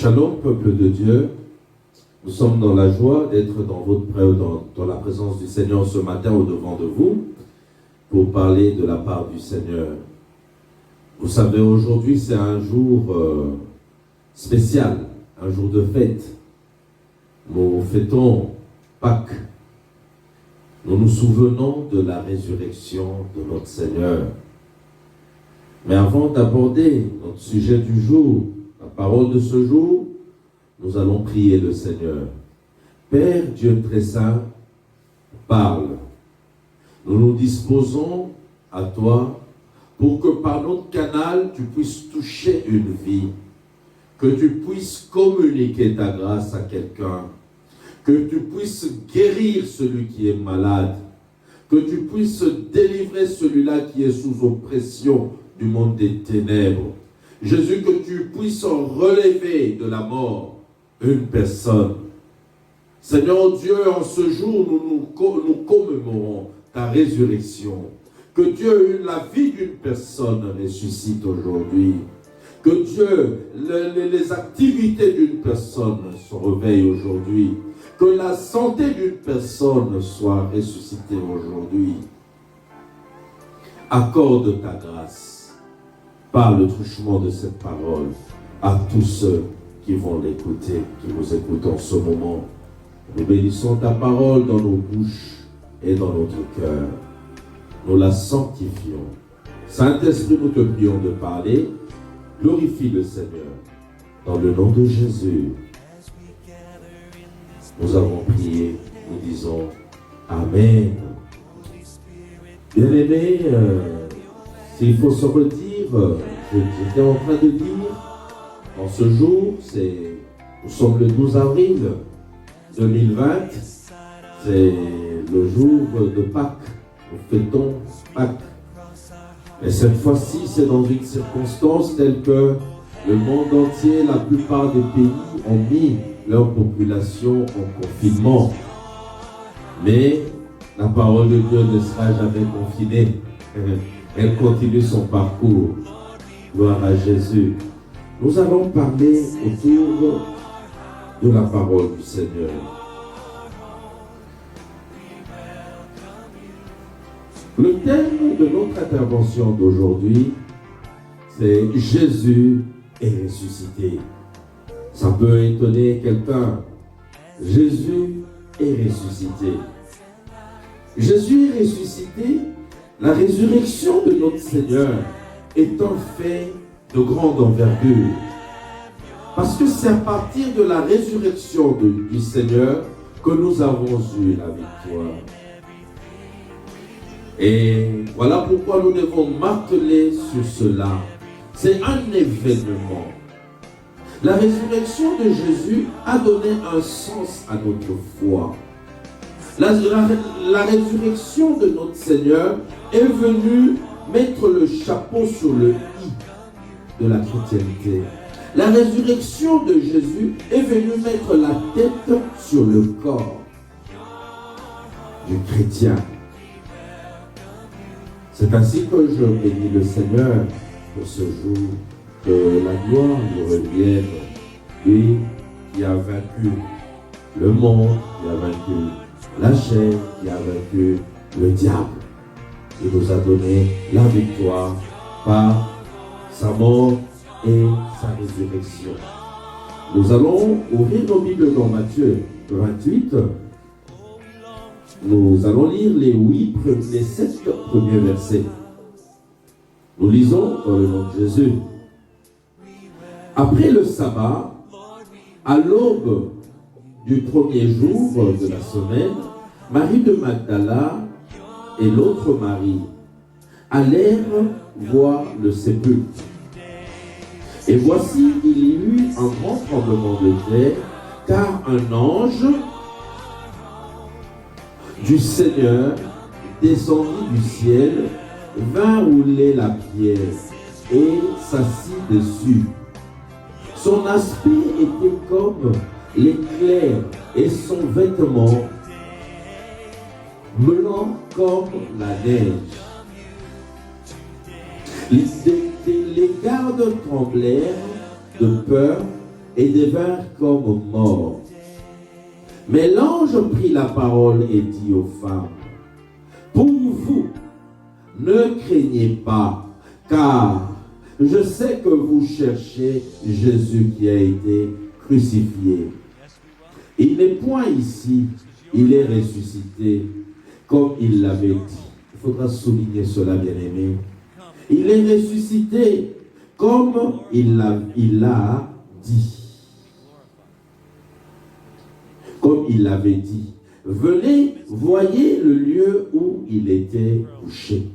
Shalom, peuple de Dieu. Nous sommes dans la joie d'être dans la présence du Seigneur ce matin au-devant de vous pour parler de la part du Seigneur. Vous savez, aujourd'hui, c'est un jour spécial, un jour de fête. Nous fêtons Pâques. Nous nous souvenons de la résurrection de notre Seigneur. Mais avant d'aborder notre sujet du jour, la parole de ce jour, nous allons prier le Seigneur. Père Dieu très saint, parle. Nous nous disposons à toi pour que par notre canal, tu puisses toucher une vie, que tu puisses communiquer ta grâce à quelqu'un, que tu puisses guérir celui qui est malade, que tu puisses délivrer celui-là qui est sous oppression du monde des ténèbres. Jésus, que tu puisses relever de la mort une personne. Seigneur Dieu, en ce jour, nous commémorons ta résurrection. Que Dieu, la vie d'une personne ressuscite aujourd'hui. Que Dieu, les activités d'une personne se réveillent aujourd'hui. Que la santé d'une personne soit ressuscitée aujourd'hui. Accorde ta grâce par le truchement de cette parole à tous ceux qui vont l'écouter, qui nous écoutent en ce moment. Nous bénissons ta parole dans nos bouches et dans notre cœur. Nous la sanctifions. Saint-Esprit, nous te prions de parler. Glorifie le Seigneur. Dans le nom de Jésus, nous avons prié. Nous disons Amen. Bien-aimés, s'il faut se redire, j'étais en train de dire, en ce jour, nous sommes le 12 avril 2020, c'est le jour de Pâques, nous fêtons Pâques. Et cette fois-ci, c'est dans une circonstance telle que le monde entier, la plupart des pays ont mis leur population en confinement. Mais la parole de Dieu ne sera jamais confinée. Elle continue son parcours. Gloire à Jésus. Nous allons parler autour de la parole du Seigneur. Le thème de notre intervention d'aujourd'hui, c'est Jésus est ressuscité. Ça peut étonner quelqu'un. Jésus est ressuscité. Jésus est ressuscité. La résurrection de notre Seigneur est un fait de grande envergure. Parce que c'est à partir de la résurrection du Seigneur que nous avons eu la victoire. Et voilà pourquoi nous devons marteler sur cela. C'est un événement. La résurrection de Jésus a donné un sens à notre foi. La résurrection de notre Seigneur est venue mettre le chapeau sur le i de la chrétienté. La résurrection de Jésus est venue mettre la tête sur le corps du chrétien. C'est ainsi que je bénis le Seigneur pour ce jour, que la gloire lui revienne, lui qui a vaincu le monde, qui a vaincu la chair, qui a vaincu le diable. Il nous a donné la victoire par sa mort et sa résurrection. Nous allons ouvrir nos Bibles dans Matthieu 28. Nous allons lire les 7 premiers versets. Nous lisons dans le nom de Jésus. Après le sabbat, à l'aube du premier jour de la semaine, Marie de Magdala et l'autre Marie allèrent voir le sépulcre. Et voici, il y eut un grand tremblement de terre, car un ange du Seigneur descendit du ciel, vint rouler la pierre et s'assit dessus. Son aspect était comme l'éclair et son vêtement blanc comme la neige. Les gardes tremblèrent de peur et devinrent comme morts. Mais l'ange prit la parole et dit aux femmes, pour vous, ne craignez pas, car je sais que vous cherchez Jésus qui a été crucifié. Il n'est point ici, il est ressuscité, comme il l'avait dit. Il faudra souligner cela, bien-aimé. Il est ressuscité, comme il l'a dit. Comme il l'avait dit. Venez, voyez le lieu où il était couché.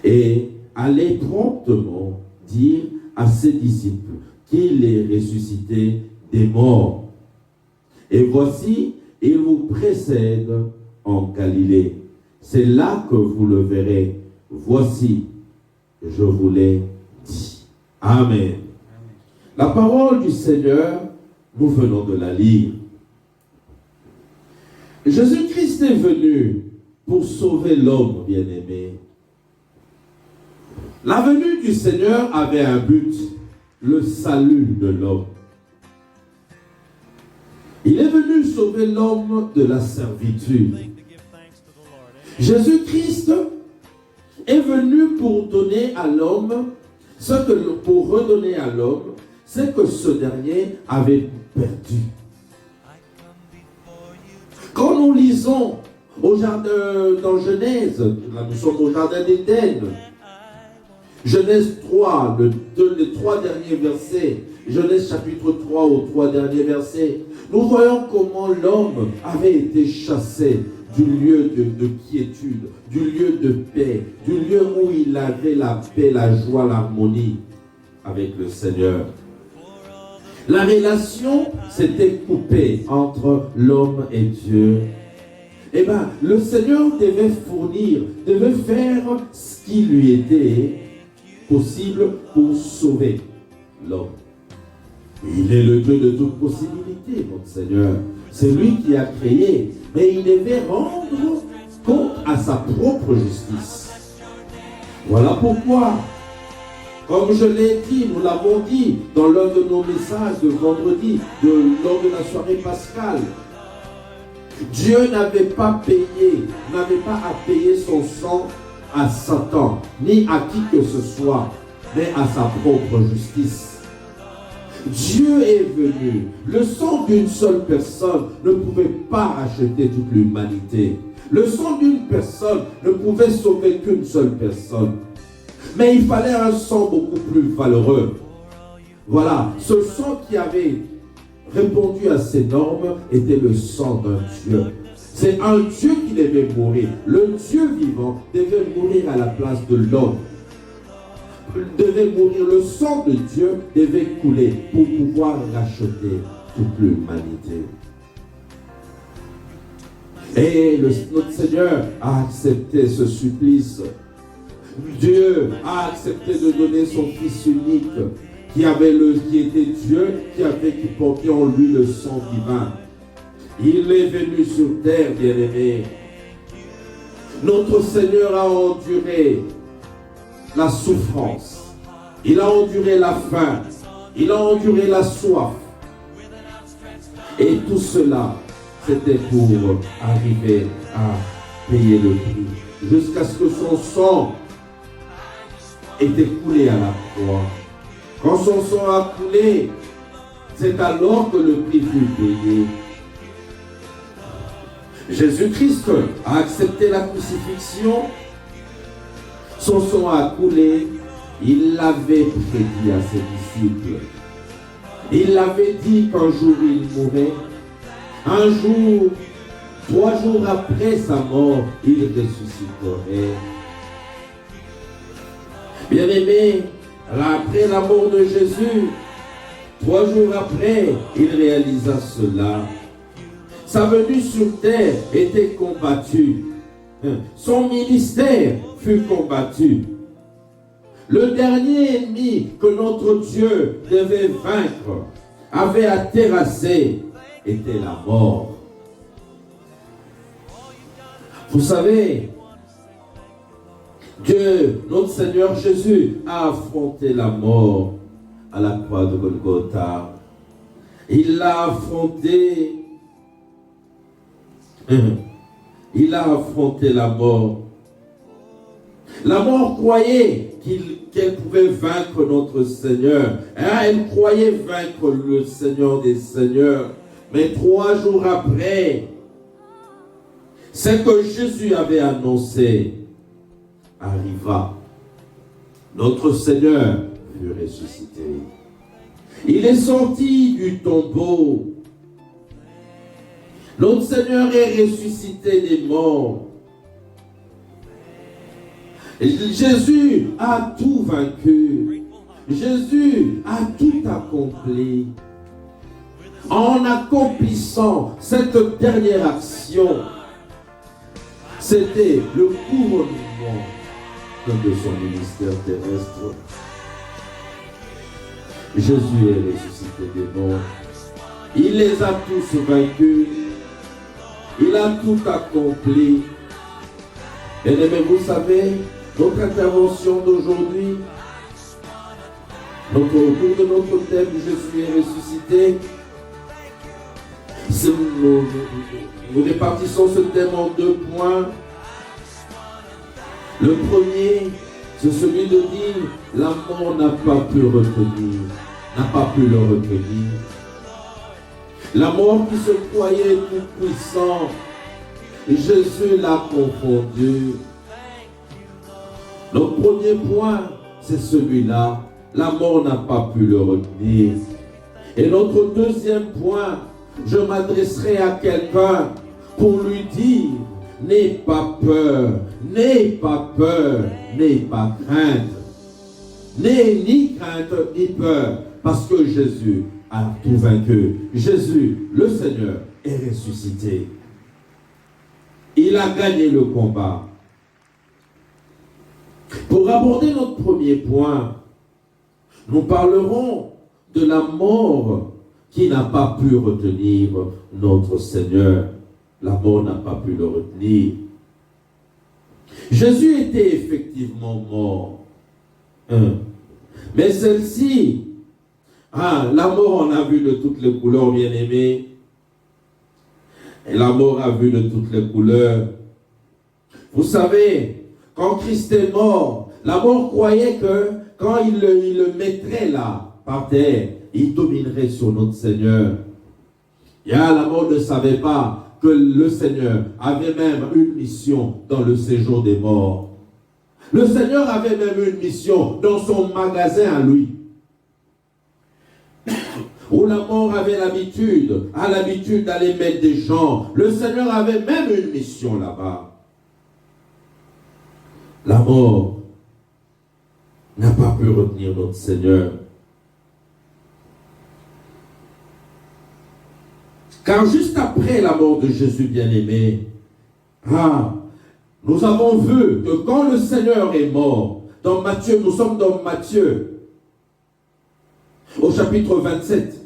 Et allez promptement dire à ses disciples qu'il est ressuscité des morts. Et voici, il vous précède en Galilée. C'est là que vous le verrez. Voici, je vous l'ai dit. Amen. La parole du Seigneur, nous venons de la lire. Jésus-Christ est venu pour sauver l'homme, bien-aimé. La venue du Seigneur avait un but, le salut de l'homme. Il est venu sauver l'homme de la servitude. Jésus-Christ est venu pour donner à l'homme pour redonner à l'homme ce que ce dernier avait perdu. Quand nous lisons au jardin, dans Genèse, là nous sommes au jardin d'Éden, Genèse 3, les 3 derniers versets, Genèse chapitre 3 aux 3 derniers versets, nous voyons comment l'homme avait été chassé du lieu de quiétude, du lieu de paix, du lieu où il avait la paix, la joie, l'harmonie avec le Seigneur. La relation s'était coupée entre l'homme et Dieu. Eh bien, le Seigneur devait faire ce qui lui était possible pour sauver l'homme. Il est le Dieu de toute possibilité, notre Seigneur. C'est lui qui a créé, mais il devait rendre compte à sa propre justice. Voilà pourquoi, comme je l'ai dit, nous l'avons dit dans l'un de nos messages de vendredi, lors de la soirée pascale, Dieu n'avait pas à payer son sang à Satan, ni à qui que ce soit, mais à sa propre justice. Dieu est venu. Le sang d'une seule personne ne pouvait pas racheter toute l'humanité. Le sang d'une personne ne pouvait sauver qu'une seule personne. Mais il fallait un sang beaucoup plus valeureux. Voilà, ce sang qui avait répondu à ces normes était le sang d'un Dieu. C'est un Dieu qui devait mourir. Le Dieu vivant devait mourir à la place de l'homme. Devait mourir, le sang de Dieu devait couler pour pouvoir racheter toute l'humanité. Et notre Seigneur a accepté ce supplice. Dieu a accepté de donner son Fils unique qui était Dieu, qui portait en lui le sang divin. Il est venu sur terre, bien-aimé. Notre Seigneur a enduré la souffrance, il a enduré la faim, il a enduré la soif. Et tout cela, c'était pour arriver à payer le prix, jusqu'à ce que son sang était coulé à la croix. Quand son sang a coulé, c'est alors que le prix fut payé. Jésus-Christ a accepté la crucifixion. Son sang a coulé, il l'avait prédit à ses disciples. Il l'avait dit qu'un jour il mourrait. Un jour, 3 jours après sa mort, il ressusciterait. Bien-aimé, après la mort de Jésus, 3 jours après, il réalisa cela. Sa venue sur terre était combattue. Son ministère fut combattu. Le dernier ennemi que notre Dieu devait vaincre, avait à terrasser, était la mort. Vous savez, Dieu, notre Seigneur Jésus, a affronté la mort à la croix de Golgotha. Il l'a affronté. Il a affronté la mort. La mort croyait qu'elle pouvait vaincre notre Seigneur. Elle croyait vaincre le Seigneur des Seigneurs. Mais 3 jours après, ce que Jésus avait annoncé arriva. Notre Seigneur fut ressuscité. Il est sorti du tombeau. Notre Seigneur est ressuscité des morts. Jésus a tout vaincu. Jésus a tout accompli. En accomplissant cette dernière action, c'était le couronnement de son ministère terrestre. Jésus est ressuscité des morts. Il les a tous vaincus. Il a tout accompli. Bien-aimés, vous savez, notre intervention d'aujourd'hui, autour de notre thème, Jésus est ressuscité. Nous répartissons ce thème en 2 points. Le premier, c'est celui de dire, la mort n'a pas pu le retenir. La mort qui se croyait tout puissant, Jésus l'a confondu. Le premier point, c'est celui-là. La mort n'a pas pu le retenir. Et notre deuxième point, je m'adresserai à quelqu'un pour lui dire, n'aie pas peur, n'aie pas peur, n'aie pas crainte. N'aie ni crainte ni peur, parce que Jésus a tout vaincu. Jésus, le Seigneur, est ressuscité. Il a gagné le combat. Pour aborder notre premier point, nous parlerons de la mort qui n'a pas pu retenir notre Seigneur. La mort n'a pas pu le retenir. Jésus était effectivement mort. Mais celle-ci, la mort en a vu de toutes les couleurs, bien-aimés. Et la mort a vu de toutes les couleurs. Vous savez, quand Christ est mort, la mort croyait que quand il le mettrait là, par terre, il dominerait sur notre Seigneur. Et la mort ne savait pas que le Seigneur avait même une mission dans le séjour des morts. Le Seigneur avait même une mission dans son magasin à lui. Où la mort avait l'habitude d'aller mettre des gens. Le Seigneur avait même une mission là-bas. La mort n'a pas pu retenir notre Seigneur. Car juste après la mort de Jésus bien-aimé, nous avons vu que quand le Seigneur est mort, dans Matthieu, nous sommes dans Matthieu, au chapitre 27.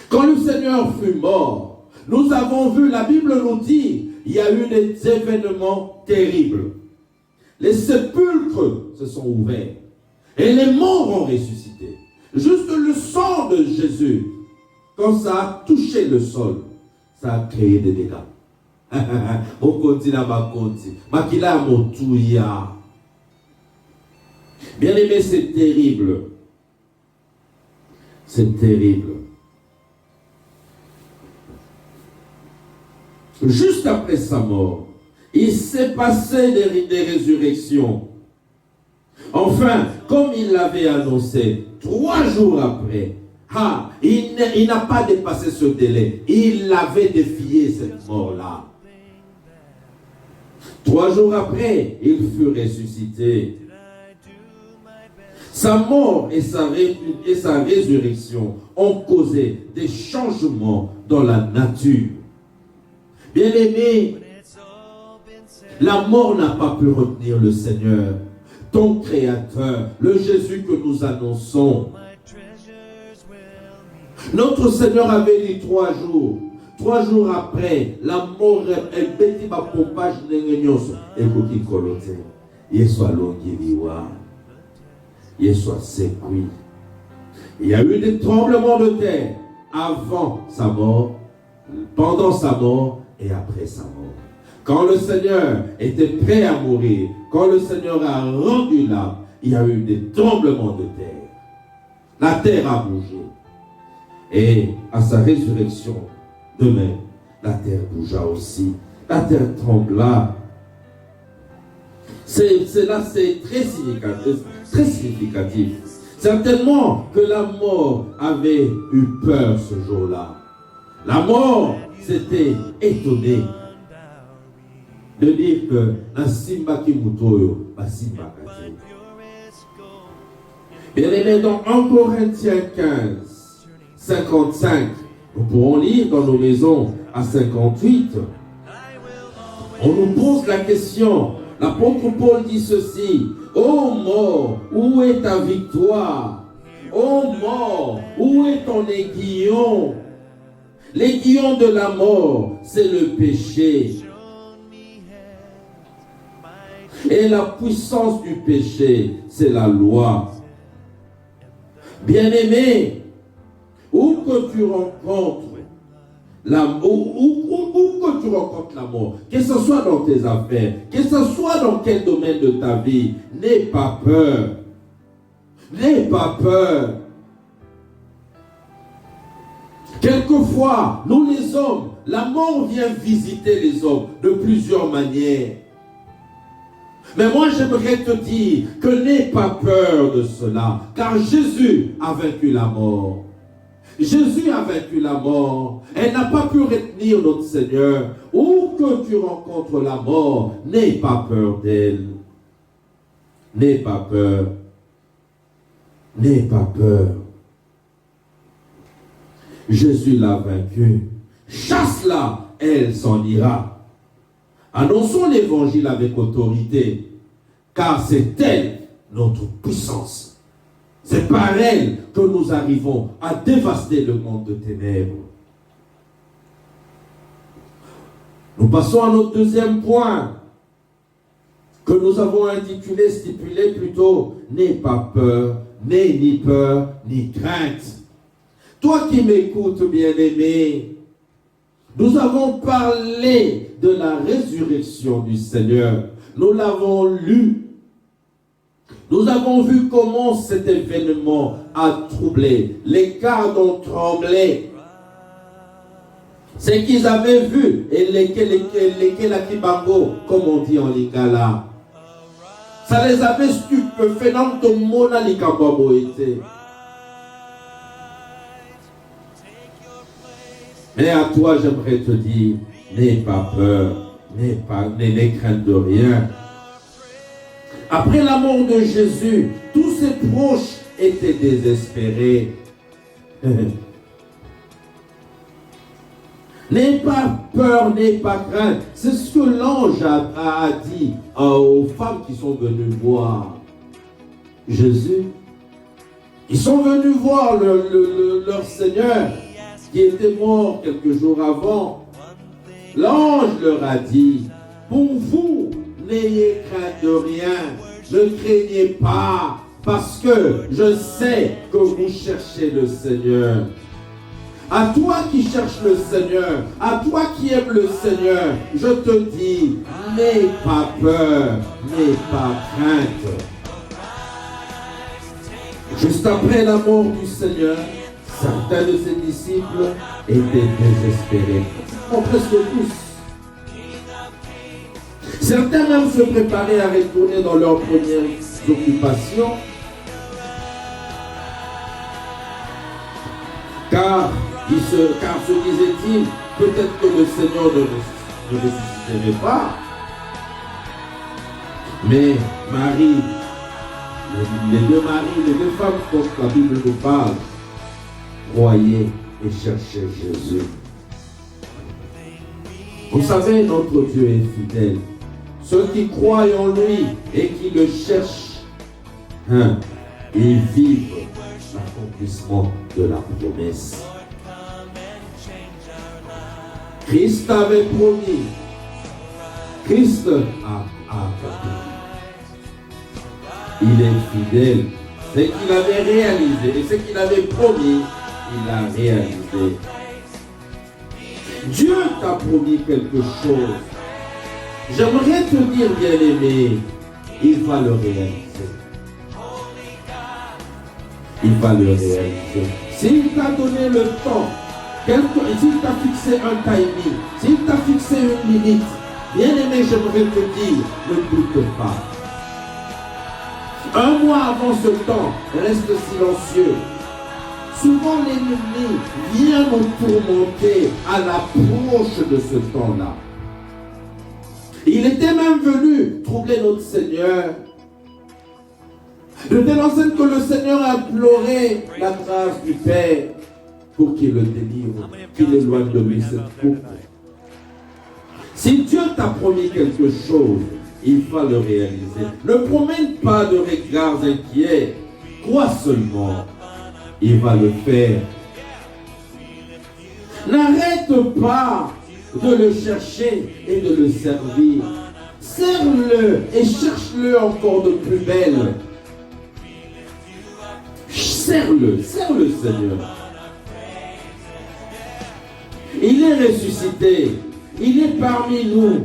Quand le Seigneur fut mort, nous avons vu, la Bible nous dit, il y a eu des événements terribles. Les sépulcres se sont ouverts et les morts ont ressuscité. Juste le sang de Jésus, quand ça a touché le sol, ça a créé des dégâts. On continue à continuer. Makila Motouya. Bien aimé, c'est terrible. C'est terrible. Juste après sa mort, il s'est passé des résurrections. Enfin, comme il l'avait annoncé, 3 jours après, il n'a pas dépassé ce délai. Il avait défié cette mort-là. 3 jours après, il fut ressuscité. Sa mort et sa résurrection ont causé des changements dans la nature. Bien-aimé, la mort n'a pas pu retenir le Seigneur, ton Créateur, le Jésus que nous annonçons. Notre Seigneur avait dit 3 jours. 3 jours après, la mort est bêtie ma pompage n'engagnos et qui colote. Yeso alongiriwa. Yeso sekui. Il y a eu des tremblements de terre avant sa mort, pendant sa mort et après sa mort. Quand le Seigneur était prêt à mourir, quand le Seigneur a rendu l'âme, il y a eu des tremblements de terre. La terre a bougé. Et à sa résurrection, demain, la terre bougea aussi. La terre trembla. C'est très significatif. Très significatif. Certainement que la mort avait eu peur ce jour-là. La mort s'était étonnée de dire que un simba qui mutoyo, un simba kati. Bien aimé, dans 1 Corinthiens 15, 55, nous pourrons lire dans nos maisons à 58. On nous pose la question. L'apôtre Paul dit ceci: ô mort, où est ta victoire? Ô mort, où est ton aiguillon? L'aiguillon de la mort, c'est le péché. Et la puissance du péché, c'est la loi. Bien-aimé, où que tu rencontres la mort, où que tu rencontres la mort, que ce soit dans tes affaires, que ce soit dans quel domaine de ta vie, n'aie pas peur. N'aie pas peur. Quelquefois, nous les hommes, la mort vient visiter les hommes de plusieurs manières. Mais moi, j'aimerais te dire que n'aie pas peur de cela, car Jésus a vaincu la mort. Jésus a vaincu la mort. Elle n'a pas pu retenir notre Seigneur. Où que tu rencontres la mort, n'aie pas peur d'elle. N'aie pas peur. N'aie pas peur. Jésus l'a vaincue. Chasse-la, elle s'en ira. Annonçons l'évangile avec autorité, car c'est elle notre puissance. C'est par elle que nous arrivons à dévaster le monde de ténèbres. Nous passons à notre deuxième point, que nous avons stipulé plutôt, n'aie pas peur, n'aie ni peur, ni crainte. Toi qui m'écoutes, bien-aimé, nous avons parlé de la résurrection du Seigneur. Nous l'avons lu. Nous avons vu comment cet événement a troublé. Les gardes ont tremblé. C'est qu'ils avaient vu, et lesquels la kibango, comme on dit en lingala. Ça les avait stupéfaits, non de mona likambabo était. Mais à toi, j'aimerais te dire, n'aie pas peur, n'aie crainte de rien. Après la mort de Jésus, tous ses proches étaient désespérés. N'aie pas peur, n'aie pas crainte. C'est ce que l'ange a dit aux femmes qui sont venues voir Jésus. Ils sont venus voir leur Seigneur qui était mort quelques jours avant. L'ange leur a dit: pour vous, n'ayez crainte de rien, ne craignez pas, parce que je sais que vous cherchez le Seigneur. À toi qui cherches le Seigneur, à toi qui aimes le Seigneur, je te dis, n'aie pas peur, n'aie pas crainte. Juste après la mort du Seigneur, certains de ses disciples étaient désespérés. Presque tous. Certains même se préparaient à retourner dans leurs premières occupations. Car se disait-il, peut-être que le Seigneur ne ressusciterait pas. Mais Marie, les deux femmes dont la Bible nous parle, croyaient et cherchaient Jésus. Vous savez, notre Dieu est fidèle. Ceux qui croient en lui et qui le cherchent, ils vivent l'accomplissement de la promesse. Christ avait promis. Christ a accompli. Il est fidèle. Ce qu'il avait réalisé et ce qu'il avait promis, il l'a réalisé. Dieu t'a promis quelque chose. J'aimerais te dire, bien-aimé, il va le réaliser. Il va le réaliser. S'il t'a donné le temps, s'il t'a fixé un timing, s'il t'a fixé une limite, bien-aimé, j'aimerais te dire, ne doute pas. Un mois avant ce temps, reste silencieux. Souvent l'ennemi vient nous tourmenter à l'approche de ce temps-là. Il était même venu troubler notre Seigneur. De telle enseigne que le Seigneur a imploré la grâce du Père pour qu'il le délivre, qu'il éloigne de lui cette coupe. Si Dieu t'a promis quelque chose, il va le réaliser. Ne promène pas de regards inquiets. Crois seulement. Il va le faire. N'arrête pas de le chercher et de le servir. Serre-le et cherche-le encore de plus belle. Serre-le Seigneur. Il est ressuscité. Il est parmi nous.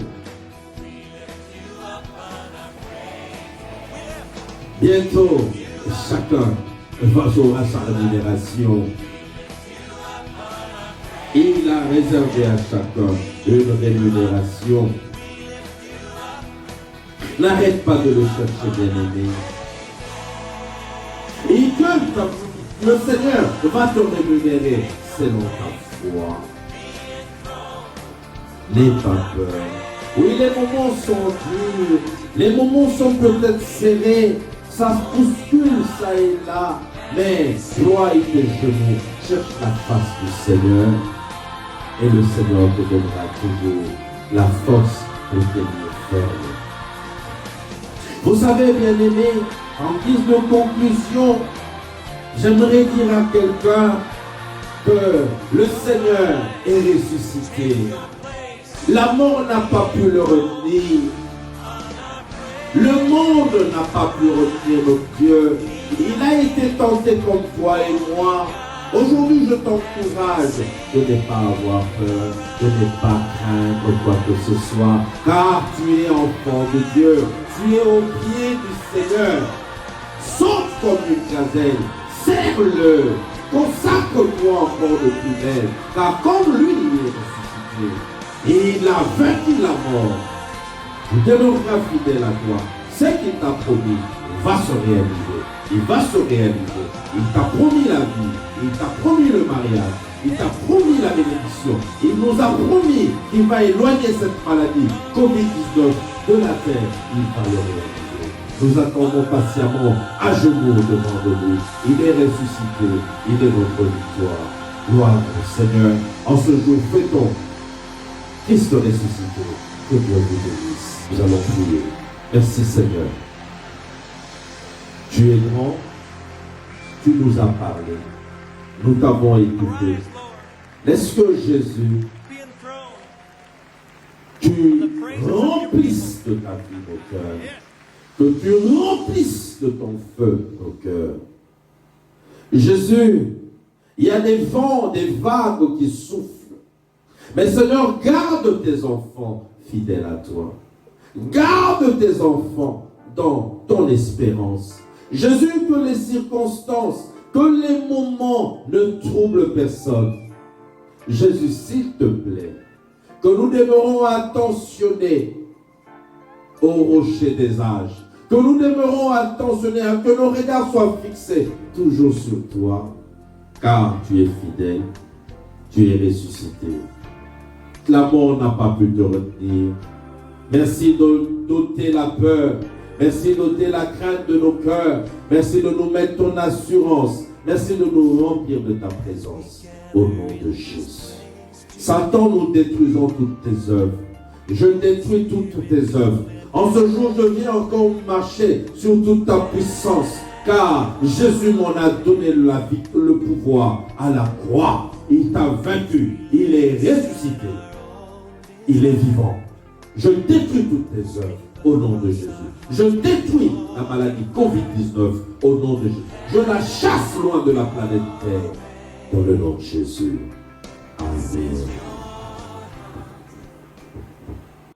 Bientôt, chacun aura sa rémunération. Il a réservé à chacun une rémunération. N'arrête pas de le chercher, bien-aimé. Et que le Seigneur va te rémunérer selon ta foi. N'aie pas peur. Oui, les moments sont durs. Les moments sont peut-être serrés. Ça se bouscule, ça et là. Mais ploie tes genoux. Cherche la face du Seigneur. Et le Seigneur te donnera toujours la force pour tenir ferme. Vous savez, bien-aimés, en guise de conclusion, j'aimerais dire à quelqu'un que le Seigneur est ressuscité. La mort n'a pas pu le retenir. Le monde n'a pas pu retenir notre Dieu. Il a été tenté comme toi et moi. Aujourd'hui, je t'encourage de ne pas avoir peur, de ne pas craindre quoi que ce soit, car tu es enfant de Dieu. Tu es au pied du Seigneur. Saute comme une gazelle, serre-le, consacre-toi encore de plus belle, car comme lui, il est ressuscité. Il a vaincu la mort. Il demeurera fidèle à toi. Ce qu'il t'a promis va se réaliser. Il va se réaliser. Il t'a promis la vie. Il t'a promis le mariage. Il t'a promis la bénédiction. Il nous a promis qu'il va éloigner cette maladie Covid-19 de la terre. Il va le réaliser. Nous attendons patiemment à genoux devant de lui. Il est ressuscité. Il est notre victoire. Gloire au Seigneur. En ce jour, fêtons Christ ressuscité. Que Dieu vous bénisse. Nous allons prier. Merci Seigneur. Tu es grand. Tu nous as parlé. Nous t'avons écouté. Laisse que Jésus, tu remplisses de ta vie nos cœurs. Que tu remplisses de ton feu nos cœurs. Jésus, il y a des vents, des vagues qui soufflent. Mais Seigneur, garde tes enfants fidèles à toi. Garde tes enfants dans ton espérance. Jésus, que les circonstances, que les moments ne troublent personne. Jésus, s'il te plaît, que nous demeurons attentionnés au rocher des âges, que nous demeurons attentionnés, que nos regards soient fixés toujours sur toi, car tu es fidèle, tu es ressuscité. La mort n'a pas pu te retenir. Merci d'ôter la peur. Merci d'ôter la crainte de nos cœurs. Merci de nous mettre ton assurance. Merci de nous remplir de ta présence. Au nom de Jésus. Satan, nous détruisons toutes tes œuvres. Je détruis toutes tes œuvres. En ce jour, je viens encore marcher sur toute ta puissance. Car Jésus m'en a donné la vie, le pouvoir à la croix. Il t'a vaincu. Il est ressuscité. Il est vivant. Je détruis toutes tes œuvres. au nom de Jésus. Je détruis la maladie Covid-19 au nom de Jésus. Je la chasse loin de la planète Terre dans le nom de Jésus. Amen.